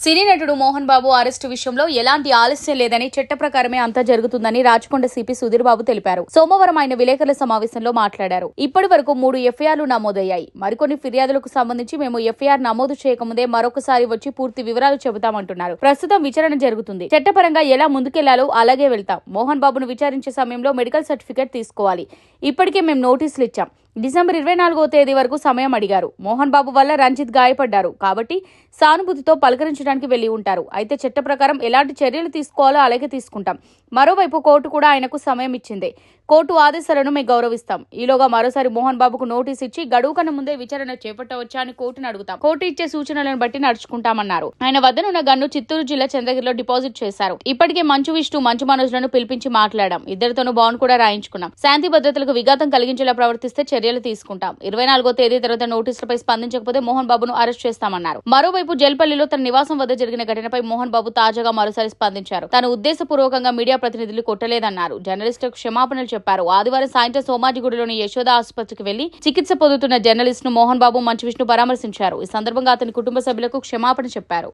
సినీ నటుడు మోహన్ బాబు అరెస్టు విషయంలో ఎలాంటి ఆలస్యం లేదని చట్ట ప్రకారమే అంతా జరుగుతుందని రాచకొండ సిపి సుధీర్ బాబు తెలిపారు. సోమవారం ఆయన విలేకరుల సమావేశంలో మాట్లాడారు. ఇప్పటి వరకు 3 ఎఫ్ఐఆర్లు నమోదయ్యాయి. మరికొన్ని ఫిర్యాదులకు సంబంధించి మేము ఎఫ్ఐఆర్ నమోదు చేయకముందే మరొకసారి వచ్చి పూర్తి వివరాలు చెబుతామంటున్నారు. ప్రస్తుతం విచారణ జరుగుతుంది. చట్టపరంగా ఎలా ముందుకెళ్లాలో అలాగే వెళ్తాం. మోహన్ బాబును విచారించే సమయంలో మెడికల్ సర్టిఫికేట్ తీసుకోవాలి. ఇప్పటికే మేము నోటీసులు ఇచ్చాం. డిసెంబర్ 24వ తేదీ వరకు సమయం అడిగారు. మోహన్ బాబు వల్ల రంజిత్ గాయపడ్డారు కాబట్టి సానుభూతితో పలకరించడానికి వెళ్లి ఉంటారు. అయితే చట్ట ప్రకారం ఎలాంటి చర్యలు తీసుకోవాలో అలాగే తీసుకుంటాం. మరోవైపు కోర్టు కూడా ఆయనకు సమయం ఇచ్చింది. కోర్టు ఆదేశాలను మేము గౌరవిస్తాం. ఈలోగా మరోసారి మోహన్ బాబుకు నోటీసు ఇచ్చి గడువు కన్నా ముందే విచారణ చేపట్టవచ్చా అని కోర్టును అడుగుతాం. కోర్టు ఇచ్చే సూచనలను బట్టి నడుచుకుంటామన్నారు. ఆయన వద్దనున్న గన్ను చిత్తూరు జిల్లా చంద్రగిరిలో డిపాజిట్ చేశారు. ఇప్పటికే మంచు విష్ణు మంచు మనోజ్లను పిలిపించి మాట్లాడాం. ఇద్దరితోనూ బాండ్ కూడా రాయించుకున్నాం. శాంతి భద్రతలకు విఘాతం కలిగించేలా ప్రవర్తిస్తే చర్యలు తీసుకుంటాం. 24వ తేదీ తర్వాత నోటీసులపై స్పందించకపోతే మోహన్ బాబును అరెస్ట్ చేస్తామన్నారు. మరోవైపు జల్పల్లిలో తన నివాసం వద్ద జరిగిన ఘటనపై మోహన్ బాబు తాజాగా మరోసారి స్పందించారు. తాను ఉద్దేశపూర్వకంగా మీడియా ప్రతినిధులు కొట్టలేదన్నారు. జర్నలిస్టులకు క్షమాపణలు చెప్పారు. ఆదివారం సాయంత్రం సోమాజిగూడలోని యశోద ఆసుపత్రికి వెళ్లి చికిత్స పొందుతున్న జర్నలిస్ట్ ను మోహన్ బాబు మంచు విష్ణు పరామర్శించారు. ఈ సందర్భంగా అతని కుటుంబ సభ్యులకు క్షమాపణ చెప్పారు.